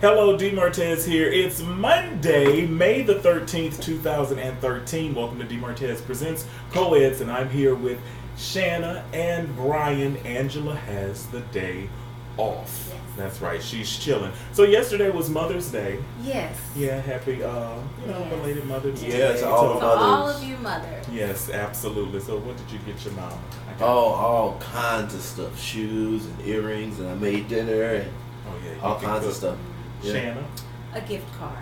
Hello, D. Martez here. It's Monday, May the 13th, 2013. Welcome to D. Martez Presents COEDS, and I'm here with Shanna and Brian. Angela has the day off. Yes. That's right, she's chilling. So yesterday was Mother's Day. Yes. Yeah, happy, belated Mother's Day. Yeah, to all So mothers. all of you mothers. Yes, absolutely. So what did you get your mama? All kinds of stuff. Shoes and earrings, and I made dinner and you all can kinds of cook. stuff. Yeah. Shanna? A gift card.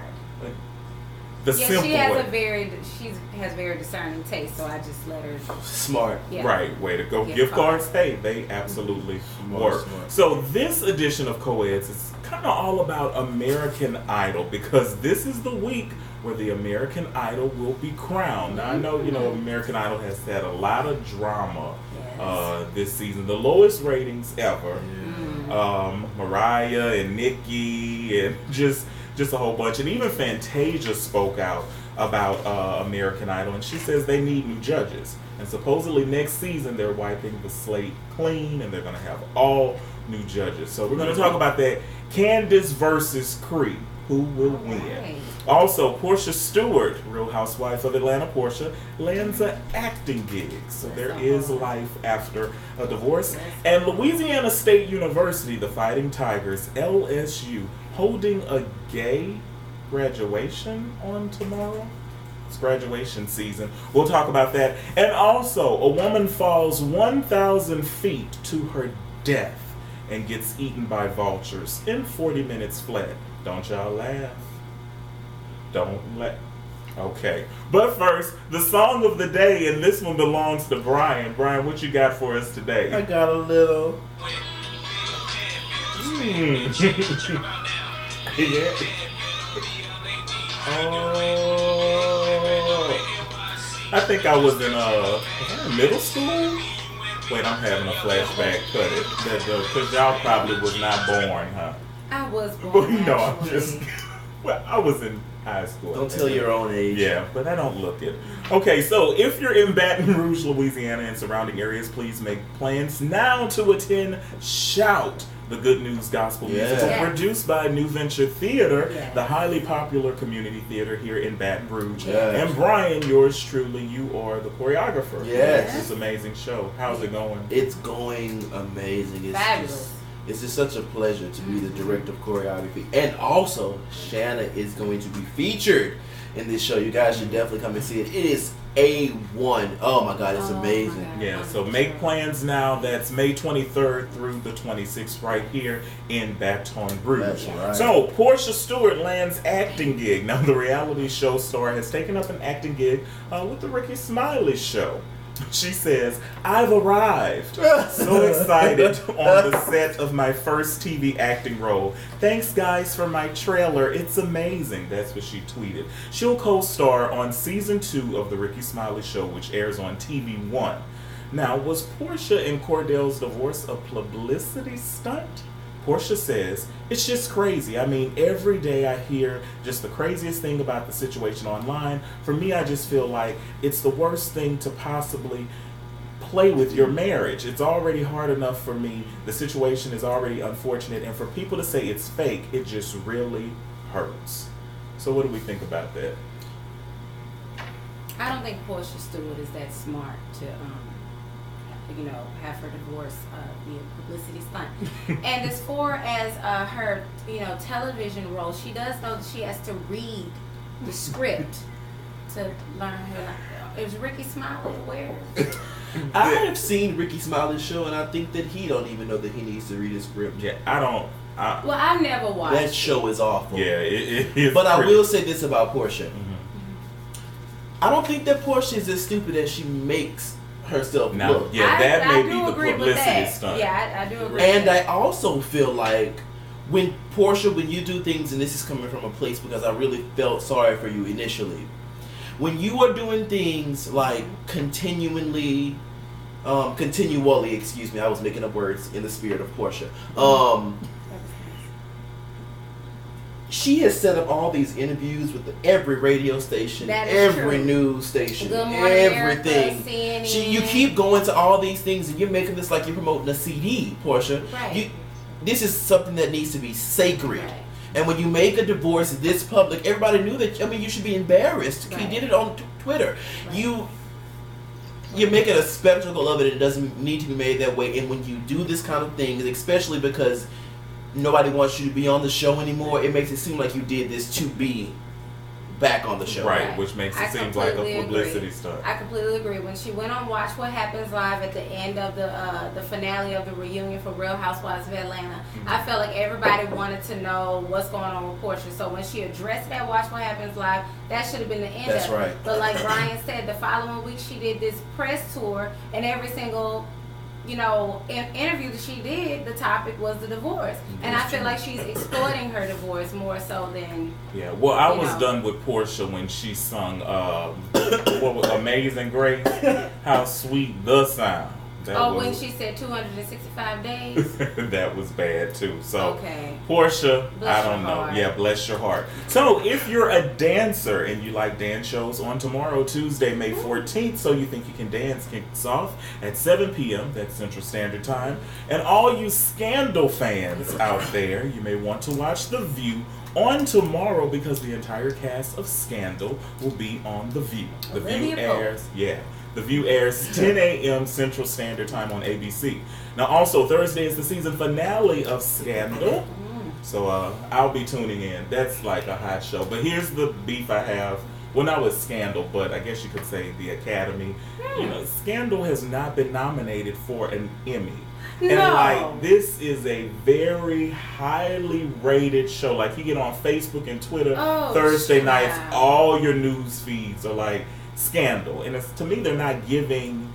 The Yeah, simple she has way. she has very discerning taste, so I just let her. Smart. Yeah. Right, way to go. Gift Gift cards, cards. hey, they absolutely Smart, work. smart. So this edition of COEDS is kind of all about American Idol, because this is the week where the American Idol will be crowned. Now I know, American Idol has had a lot of drama Yes. this season. The lowest ratings ever. Mm. Mariah and Nikki and just a whole bunch. And even Fantasia spoke out about American Idol, and she says they need new judges. And supposedly next season they're wiping the slate clean, and they're going to have all new judges. So we're going to talk about that. Candice versus Kree. Who will win? Right. Also, Porsha Stewart, Real Housewife of Atlanta Porsha, lands an acting gig. So there is life after a divorce. And Louisiana State University, the Fighting Tigers, LSU, holding a gay graduation on tomorrow. It's graduation season. We'll talk about that. And also, a woman falls 1,000 feet to her death and gets eaten by vultures in 40 minutes flat. Don't y'all laugh. Don't let. Okay. But first, the song of the day, and this one belongs to Brian. Brian, what you got for us today? I got a little. Yeah. Oh. I think I was in middle school. Wait, I'm having a flashback. Cut it. Because y'all probably was not born, huh? I was born. Well, I'm actually. just. Well, I was in high school. Don't tell your own age. Yeah, but I don't look it. Okay, so if you're in Baton Rouge, Louisiana, and surrounding areas, please make plans now to attend Shout, the Good News Gospel Musical, Yes. produced by New Venture Theater, Yes. the highly popular community theater here in Baton Rouge. Yes. And Brian, yours truly, you are the choreographer. Yes. This amazing show. How's it going? It's going amazing. It's Fabulous. It's just such a pleasure to be the director of choreography. And also, Shanna is going to be featured in this show. You guys should definitely come and see it. It is A1. Oh my God, it's Oh my amazing. God. Yeah, so make plans now. That's May 23rd through the 26th right here in Baton Rouge. That's right. So Porsha Stewart lands acting gig. Now the reality show star has taken up an acting gig with the Ricky Smiley show. She says, "I've arrived. So excited on the set of my first TV acting role. Thanks guys for my trailer. It's amazing." That's what she tweeted. She'll co-star on season 2 of the Ricky Smiley Show, which airs on TV1. Now, was Porsha and Cordell's divorce a publicity stunt? Porsha says, "It's just crazy. I mean, every day I hear just the craziest thing about the situation online. For me, I just feel like it's the worst thing to possibly play with your marriage. It's already hard enough for me. The situation is already unfortunate. And for people to say it's fake, it just really hurts." So what do we think about that? I don't think Porsha Stewart is that smart to, have her divorce be a publicity stunt. And as far as her, television role, she does know that she has to read the script to learn her. Is Ricky Smiley aware? I have seen Ricky Smiley's show, and I think that he don't even know that he needs to read his script. Yeah, I don't. Well, I've never watched That show is awful. Yeah, it is. But I pretty- will say this about Porscha. Mhm. I don't think that Porscha is as stupid as she makes herself Now, look. yeah, that I may do be the agree with publicity that. stunt. Yeah, I do agree. And with I that. also feel like when Porscha, when you do things, and this is coming from a place because I really felt sorry for you initially, when you are doing things like continually, I was making up words in the spirit of Porscha. She has set up all these interviews with every radio station, That is every true. news station, Good Morning everything. America, CNN. You keep going to all these things, and you're making this like you're promoting a CD, Porscha. Right. This is something that needs to be sacred. Right. And when you make a divorce this public, everybody knew that. I mean, you should be embarrassed. He did it on Twitter. Right. You're making a spectacle of it. It doesn't need to be made that way. And when you do this kind of thing, especially because nobody wants you to be on the show anymore, it makes it seem like you did this to be back on the show. Right, which makes it seem like a publicity stunt. I completely agree. When she went on Watch What Happens Live at the end of the finale of the reunion for Real Housewives of Atlanta, I felt like everybody wanted to know what's going on with Porsha. So when she addressed that Watch What Happens Live, that should have been the end of it. That's right. But like Brian said, the following week she did this press tour, and every single interview that she did, the topic was the divorce. And I feel like she's exploiting her divorce more so than... Yeah, well, I was done with Porsha when she sung what was Amazing Grace, How Sweet the Sound. When she said 265 days? That was bad too. So, okay. Porsha, Bless I don't know. Heart. Yeah, bless your heart. So, if you're a dancer and you like dance shows, on tomorrow, Tuesday, May 14th, So You Think You Can Dance kicks off at 7 p.m. That's Central Standard Time. And all you Scandal fans out there, you may want to watch The View on tomorrow because the entire cast of Scandal will be on The View. The View airs, The View airs 10 a.m. Central Standard Time on ABC. Now, also, Thursday is the season finale of Scandal. So, I'll be tuning in. That's like a hot show. But here's the beef I have. Well, not with Scandal, but I guess you could say the Academy. Scandal has not been nominated for an Emmy. And like, this is a very highly rated show. Like, you get on Facebook and Twitter Thursday nights, all your news feeds are like Scandal. And to me, they're not giving,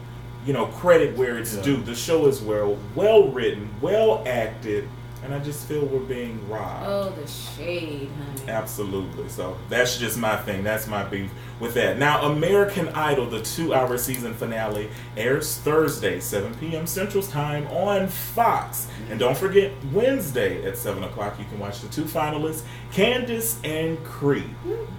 credit where it's due. The show is well written, well acted, and I just feel we're being robbed. Oh, the shade, honey. Absolutely. So that's just my thing. That's my beef with that. Now, American Idol, the 2-hour season finale, airs Thursday, 7 p.m. Central Time on Fox. And don't forget, Wednesday at 7 o'clock, you can watch the two finalists, Candice and Kree,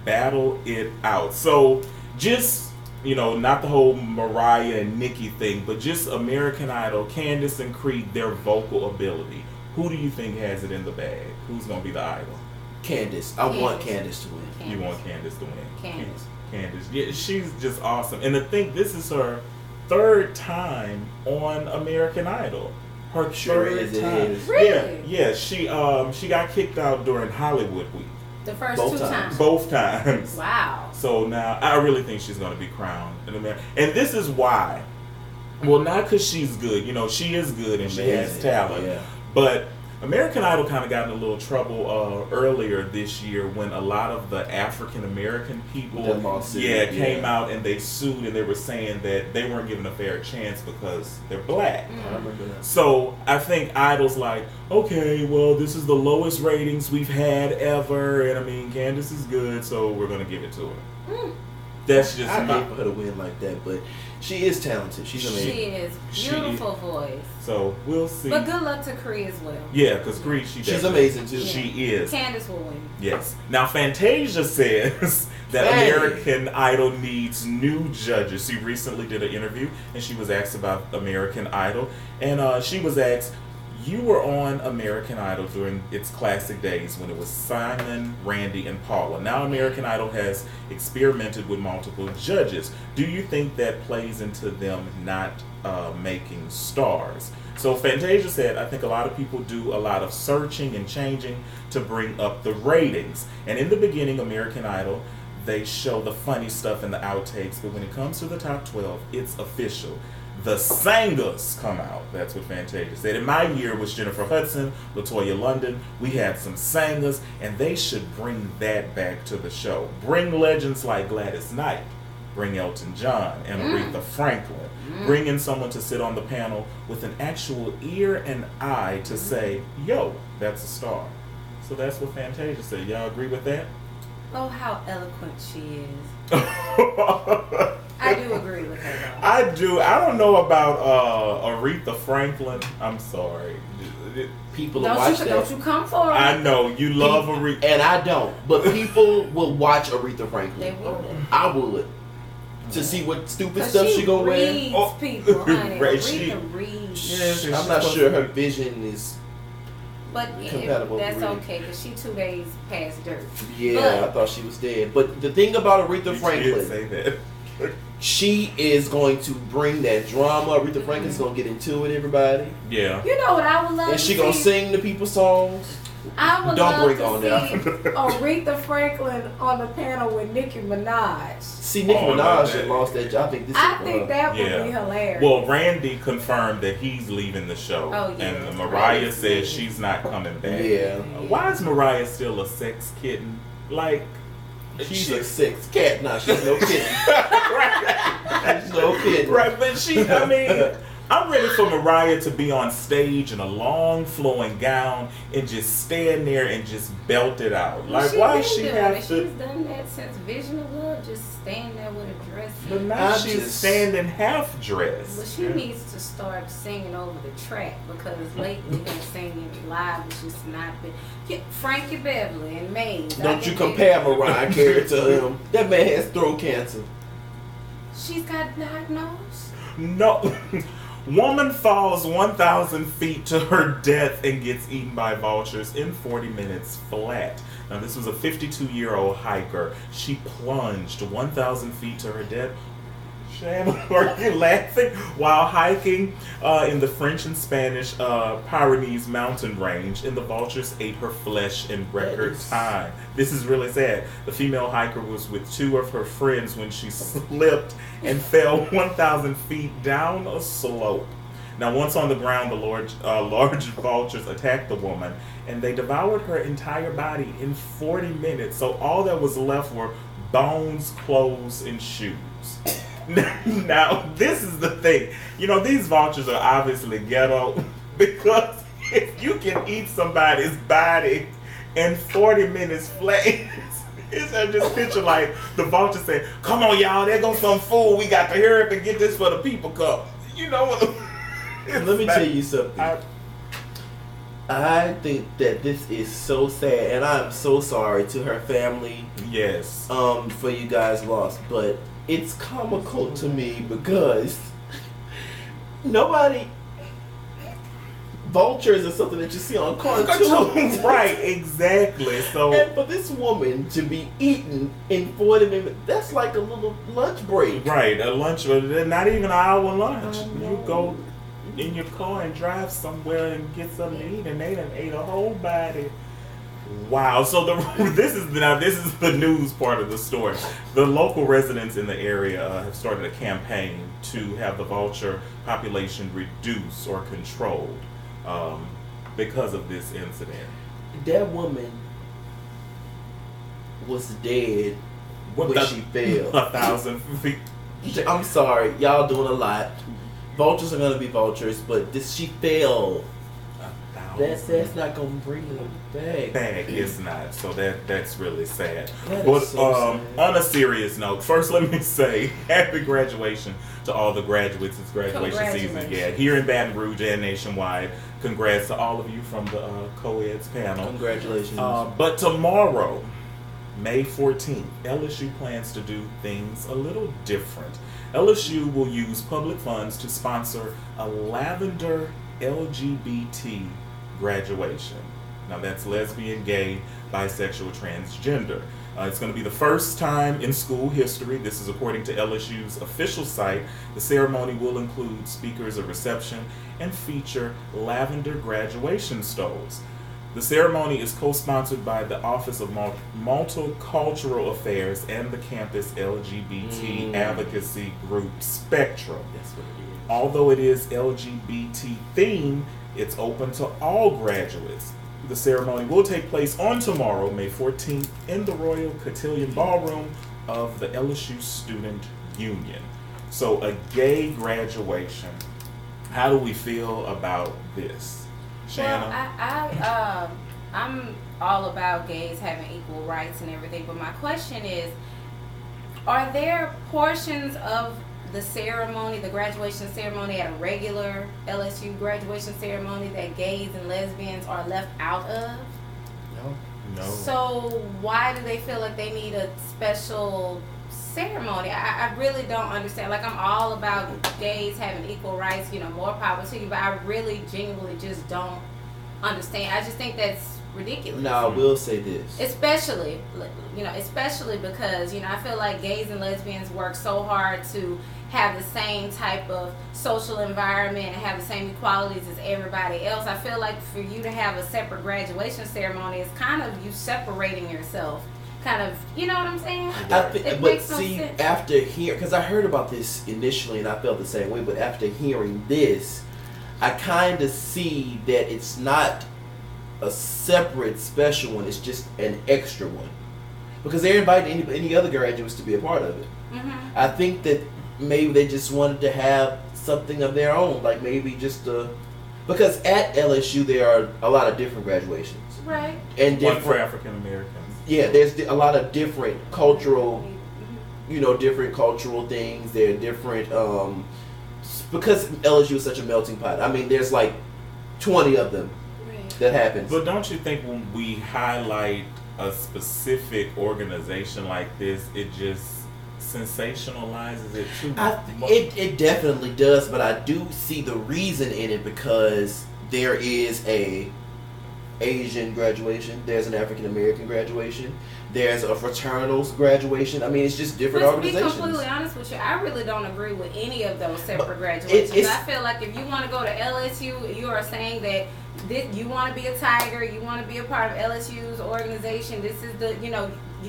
battle it out. So just, not the whole Mariah and Nicki thing, but just American Idol, Candice and Kree, their vocal ability. Who do you think has it in the bag? Who's going to be the idol? Candice. I want Candice to win. Candice. You want Candice to win? Candice. Yeah, she's just awesome. And to think this is her third time on American Idol. Her third time. Really? Yeah. She got kicked out during Hollywood Week. The first two times. Both times. Wow. So now I really think she's going to be crowned in America. And this is why. Well, not because she's good. She is good and she has talent. Yeah. But American Idol kind of got in a little trouble earlier this year when a lot of the African American people came out and they sued and they were saying that they weren't given a fair chance because they're black. I remember that. So I think Idol's like, okay, well, this is the lowest ratings we've had ever, and I mean, Candice is good, so we're going to give it to her. That's just I hate for her to win like that, but she is talented. She's amazing. She is. Beautiful voice. So we'll see. But good luck to Kree as well. Yeah, because Kree, she's amazing too. Yeah. She is. Candice will win. Yes. Now, Fantasia says that American Idol needs new judges. She recently did an interview, and she was asked about American Idol. And she was asked, you were on American Idol during its classic days when it was Simon, Randy, and Paula. Now American Idol has experimented with multiple judges. Do you think that plays into them not making stars? So Fantasia said, I think a lot of people do a lot of searching and changing to bring up the ratings. And in the beginning, American Idol, they show the funny stuff in the outtakes, but when it comes to the top 12, it's official. The singers come out. That's what Fantasia said. In my year was Jennifer Hudson, LaToya London. We had some singers, and they should bring that back to the show. Bring legends like Gladys Knight. Bring Elton John and Aretha Franklin. Bring in someone to sit on the panel with an actual ear and eye to say, yo, that's a star. So that's what Fantasia said. Y'all agree with that? Oh, how eloquent she is. I do agree with her, though. I do. I don't know about Aretha Franklin. I'm sorry. People will watch that. Don't you come for her. I know. You love Aretha. And I don't. But people will watch Aretha Franklin. They would. I would. To see what stupid stuff she gonna wear. People, honey. Aretha reads. I'm not sure her vision is But compatible. that's okay, because she 2 days past dirt. Yeah, I thought she was dead. But the thing about Aretha You Franklin, did say that. she is going to bring that drama. Aretha Franklin's going to get into it, everybody. Yeah. You know what I would love And to she see? going to sing the people's songs. I would Don't love bring to on see that. Aretha Franklin on the panel with Nicki Minaj. See, Nicki Oh, Minaj that- had lost that job. I think this I is think that would Yeah. be hilarious. Well, Randy confirmed that he's leaving the show. Oh, yeah. And Mariah says she's not coming back. Yeah. Why is Mariah still a sex kitten? Like, She's a sex cat. Nah, she's no kidding. She's no kidding. Right, but I mean, I'm ready for Mariah to be on stage in a long flowing gown and just stand there and just belt it out. Like, why does she have to? She's done that since Vision of Love, just stand there with a dress. But now I'm she's just- standing half dressed. Well, she needs to start singing over the track, because lately her singing live is just not been. Yeah, Frankie Beverly and Maze. Don't you compare Mariah Carey to him. That man has throat cancer. She's got diagnosed. No. Woman falls 1,000 feet to her death and gets eaten by vultures in 40 minutes flat. Now, this was a 52-year-old hiker. She plunged 1,000 feet to her death. Shannon, are you laughing? While hiking in the French and Spanish Pyrenees mountain range, and the vultures ate her flesh in record time. This is really sad. The female hiker was with 2 of her friends when she slipped and fell 1,000 feet down a slope. Now, once on the ground, the large vultures attacked the woman, and they devoured her entire body in 40 minutes. So all that was left were bones, clothes, and shoes. Now, this is the thing. You know, these vultures are obviously ghetto, because if you can eat somebody's body in 40 minutes flat, I just picture like the vulture saying, "Come on, y'all, there goes some food. We got to hurry up and get this for the people come." You know what? Let me tell you something. I think that this is so sad, and I'm so sorry to her family. Yes. For you guys lost, but it's comical to me because vultures are something that you see on cartoons. Right, exactly. So, and for this woman to be eaten in 40 minutes, that's like a little lunch break. right, a lunch, not even an hour lunch. You go in your car and drive somewhere and get something to eat, and they done ate a whole body. Wow. So this is the news part of the story. The local residents in the area have started a campaign to have the vulture population reduced or controlled because of this incident. That woman was dead when she fell. 1,000 feet. I'm sorry, y'all doing a lot. Vultures are gonna be vultures, but she fell. That's not gonna bring them back. It's not. So that's really sad. That But is so sad. on a serious note, first let me say happy graduation to all the graduates. It's graduation season. Yeah, here in Baton Rouge and nationwide. Congrats to all of you from the COEDS panel. Congratulations. But tomorrow, May 14th, LSU plans to do things a little different. LSU will use public funds to sponsor a lavender LGBT graduation. Now that's lesbian, gay, bisexual, transgender. It's going to be the first time in school history. This is according to LSU's official site. The ceremony will include speakers, a reception, and feature lavender graduation stoles. The ceremony is co-sponsored by the Office of Multicultural Affairs and the campus LGBT advocacy group Spectrum. That's what it is. Although it is LGBT themed, it's open to all graduates. The ceremony will take place on tomorrow, May 14th, in the Royal Cotillion Ballroom of the LSU Student Union. So a gay graduation. How do we feel about this? Shanna? Well, I'm all about gays having equal rights and everything, but my question is, are there portions of the ceremony, the graduation ceremony at a regular LSU graduation ceremony that gays and lesbians are left out of? No. No. So why do they feel like they need a special ceremony? I really don't understand. Like, I'm all about gays having equal rights, more power to you, but I really genuinely just don't understand. I just think that's ridiculous. Now, I will say this. Especially because, I feel like gays and lesbians work so hard to have the same type of social environment and have the same equalities as everybody else. I feel like for you to have a separate graduation ceremony is kind of you separating yourself. Kind of, you know what I'm saying? But see, after hearing, because I heard about this initially and I felt the same way, but after hearing this, I kind of see that it's not a separate special one, it's just an extra one. Because they're inviting any other graduates to be a part of it. Mm-hmm. I think that maybe they just wanted to have something of their own, like maybe just because at LSU there are a lot of different graduations. Right. And one for African Americans. Yeah, there's a lot of different cultural, different cultural things. There are different, because LSU is such a melting pot. I mean, there's like 20 of them that happens. But don't you think when we highlight a specific organization like this, it just sensationalizes it too much? It definitely does, but I do see the reason in it because there is a Asian graduation, there's an African American graduation, there's a fraternals graduation. I mean, it's just different organizations. To be completely honest with you, I really don't agree with any of those separate graduations. I feel like if you want to go to LSU, you are saying that you want to be a Tiger, you want to be a part of LSU's organization. This is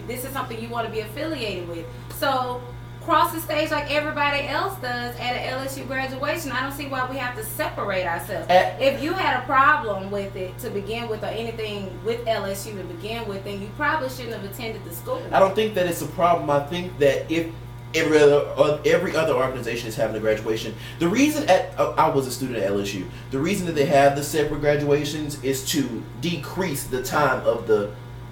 this is something you want to be affiliated with. So cross the stage like everybody else does at an LSU graduation. I don't see why we have to separate ourselves. If you had a problem with it to begin with, or anything with LSU to begin with, then you probably shouldn't have attended the school. I don't think that it's a problem. I think that if every other organization is having a graduation, the reason I was a student at LSU, the reason that they have the separate graduations is to decrease the time of the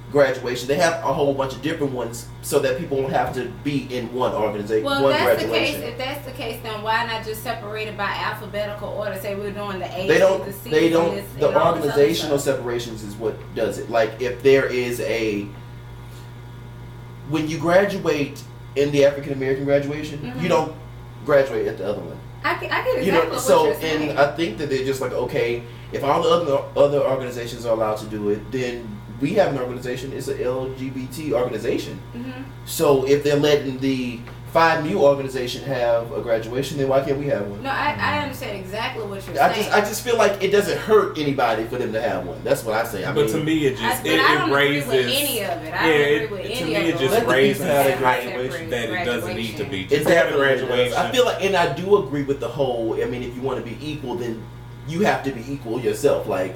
graduation. They have a whole bunch of different ones so that people won't have to be in one organization. Well, one if that's the case, then why not just separate it by alphabetical order? Say we're doing the A, the C, the organizational separations is what does it. Like if there is when you graduate in the African American graduation, you don't graduate at the other one. I get exactly what you're saying. And I think that they're just like, okay, if all the other organizations are allowed to do it, then we have an organization. It's an LGBT organization. Mm-hmm. So if they're letting the Phi Mu organization have a graduation, then why can't we have one? No, I understand exactly what you're saying. I just feel like it doesn't hurt anybody for them to have one. That's what I say. But to me, it just I don't agree with any of it. I don't agree with any of it. To me, it just raises the graduation that it doesn't need to be. Just have a graduation. I feel like, and I do agree with the whole. I mean, if you want to be equal, then you have to be equal yourself. Like,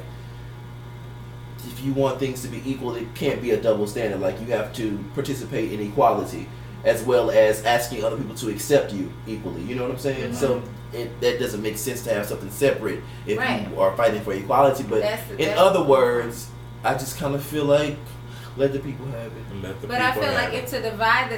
if you want things to be equal, it can't be a double standard. Like, you have to participate in equality as well as asking other people to accept you equally. You know what I'm saying? Mm-hmm. So that doesn't make sense to have something separate if you are fighting for equality. But in other words, I just kind of feel like let the people have it. But I feel like if to divide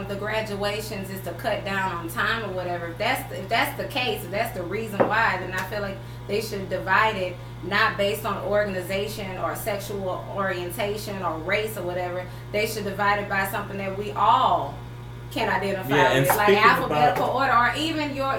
the graduations is to cut down on time or whatever, if that's the case, if that's the reason why, then I feel like they should divide it not based on organization or sexual orientation or race or whatever. They should divide it by something that we all can identify with, like alphabetical order, or even your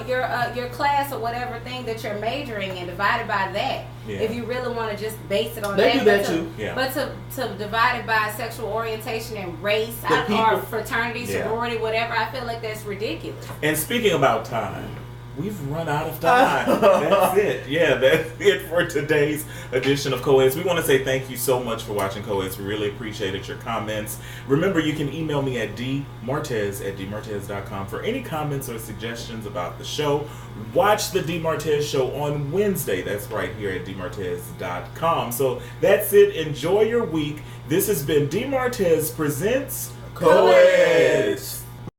class or whatever thing that you're majoring in, divided by that. Yeah. If you really want to just base it on they that. Do that too. Yeah. But to divide it by sexual orientation and race or fraternity, sorority, whatever, I feel like that's ridiculous. And speaking about time, we've run out of time. That's it. Yeah, that's it for today's edition of COEDS. We want to say thank you so much for watching COEDS. We really appreciated your comments. Remember, you can email me at dmartez@dmartez.com for any comments or suggestions about the show. Watch the DMartez show on Wednesday. That's right here at dmartez.com. So that's it. Enjoy your week. This has been DMartez Presents COEDS.